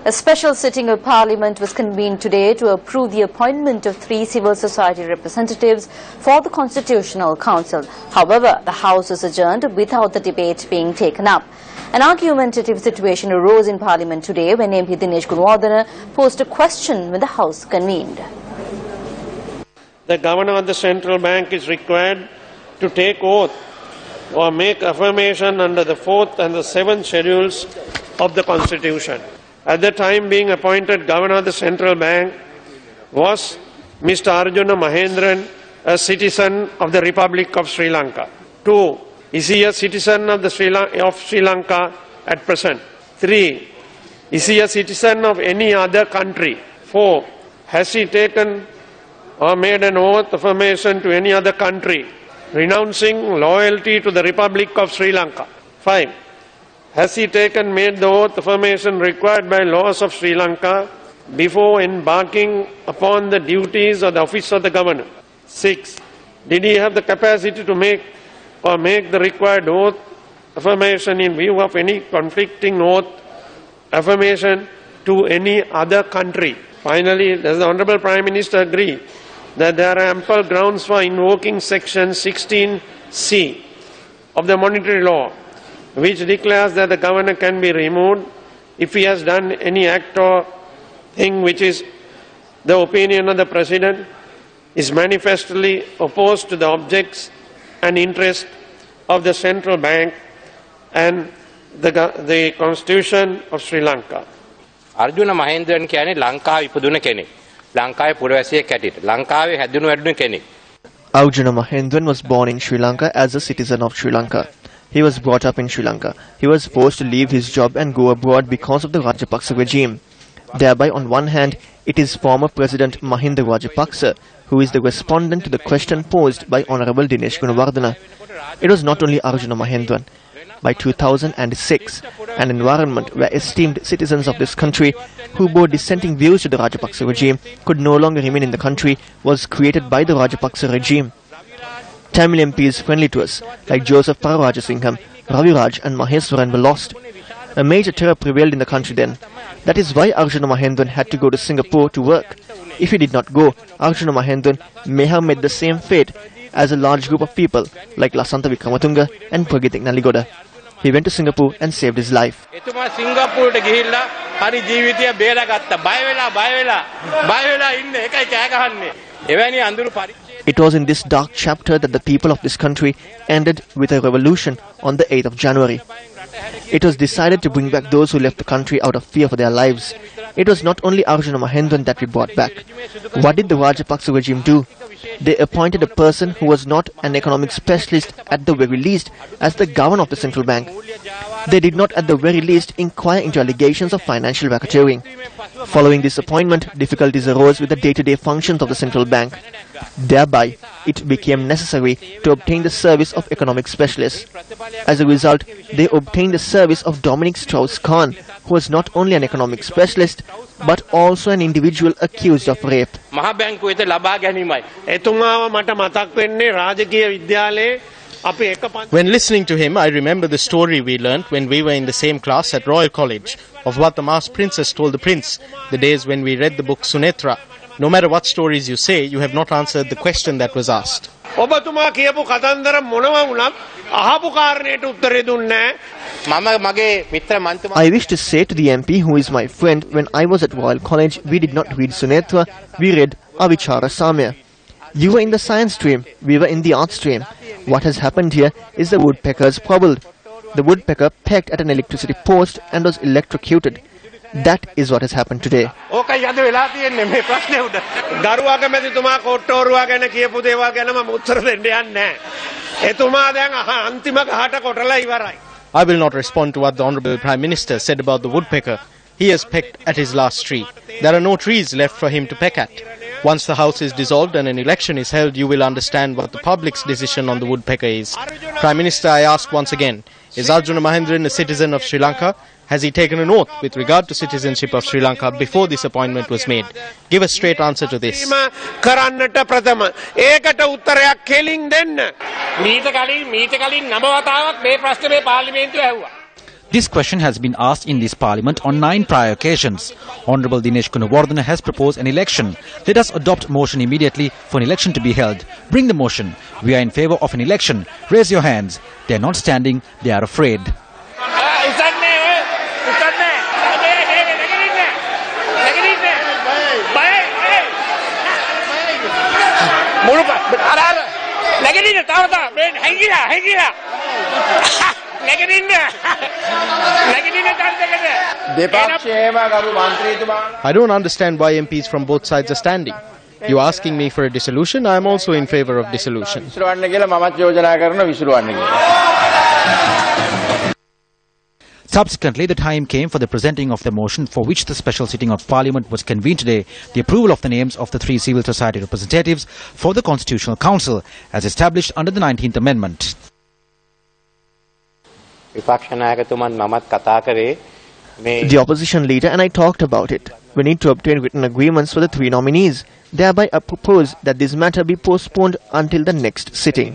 A special sitting of Parliament was convened today to approve the appointment of 3 civil society representatives for the Constitutional Council. However, the House was adjourned without the debate being taken up. An argumentative situation arose in Parliament today when MP Dinesh Gunawardena posed a question when the House convened. The Governor of the Central Bank is required to take oath or make affirmation under the 4th and the 7th schedules of the Constitution. At the time being appointed Governor of the Central Bank was Mr. Arjuna Mahendran, a citizen of the Republic of Sri Lanka. 2. Is he a citizen of Sri Lanka at present? 3. Is he a citizen of any other country? 4. Has he taken or made an oath affirmation to any other country, renouncing loyalty to the Republic of Sri Lanka? 5. Has he made the oath affirmation required by laws of Sri Lanka before embarking upon the duties of the office of the Governor? 6. Did he have the capacity to make the required oath affirmation in view of any conflicting oath affirmation to any other country? Finally, does the Honourable Prime Minister agree that there are ample grounds for invoking Section 16C of the Monetary Law, which declares that the Governor can be removed if he has done any act or thing which is the opinion of the President, is manifestly opposed to the objects and interests of the Central Bank and the Constitution of Sri Lanka? Arjuna Mahendran කියන්නේ ලංකාවේ ඉපදුන කෙනෙක්. ලංකාවේ පුරවැසියෙක් හැටියට. ලංකාවේ හැදුණු වැඩුණු කෙනෙක්. Arjuna Mahendran was born in Sri Lanka as a citizen of Sri Lanka. He was brought up in Sri Lanka. He was forced to leave his job and go abroad because of the Rajapaksa regime. Thereby, on one hand, it is former President Mahinda Rajapaksa who is the respondent to the question posed by Honorable Dinesh Gunawardena. It was not only Arjuna Mahendran. By 2006, an environment where esteemed citizens of this country who bore dissenting views to the Rajapaksa regime could no longer remain in the country was created by the Rajapaksa regime. Tamil MPs friendly to us, like Joseph Pararajasingham, Ravi Raj and Maheswaran were lost. A major terror prevailed in the country then. That is why Arjuna Mahendran had to go to Singapore to work. If he did not go, Arjuna Mahendran may have met the same fate as a large group of people like Lasantha Wickramatunge and Pragitik Naligoda. He went to Singapore and saved his life. It was in this dark chapter that the people of this country ended with a revolution on the 8th of January. It was decided to bring back those who left the country out of fear for their lives. It was not only Arjuna Mahendran that we brought back. What did the Rajapaksa regime do? They appointed a person who was not an economic specialist at the very least as the governor of the central bank. They did not at the very least inquire into allegations of financial racketeering. Following this appointment, difficulties arose with the day-to-day functions of the central bank. Thereby, it became necessary to obtain the service of economic specialists. As a result, they obtained the service of Dominic Strauss-Kahn, who was not only an economic specialist, but also an individual accused of rape. When listening to him, I remember the story we learnt when we were in the same class at Royal College of what the Masked Princess told the prince, the days when we read the book Sunetra. No matter what stories you say, you have not answered the question that was asked. I wish to say to the MP who is my friend, when I was at Royal College, we did not read Sunetra, we read Avichara Samya. You were in the science stream, we were in the art stream. What has happened here is the woodpeckers probbled. The woodpecker pecked at an electricity post and was electrocuted. That is what has happened today. I will not respond to what the Honourable Prime Minister said about the woodpecker. He has pecked at his last tree. There are no trees left for him to peck at. Once the House is dissolved and an election is held, you will understand what the public's decision on the woodpecker is. Prime Minister, I ask once again, is Arjuna Mahendran a citizen of Sri Lanka? Has he taken an oath with regard to citizenship of Sri Lanka before this appointment was made? Give a straight answer to this. This question has been asked in this parliament on 9 prior occasions. Honorable Dinesh Gunawardena has proposed an election. Let us adopt motion immediately for an election to be held. Bring the motion. We are in favour of an election. Raise your hands. They are not standing, they are afraid. I don't understand why MPs from both sides are standing. You are asking me for a dissolution, I am also in favour of dissolution. Subsequently, the time came for the presenting of the motion for which the special sitting of Parliament was convened today, the approval of the names of the 3 civil society representatives for the Constitutional Council as established under the 19th Amendment. The opposition leader and I talked about it. We need to obtain written agreements for the 3 nominees. Thereby I propose that this matter be postponed until the next sitting.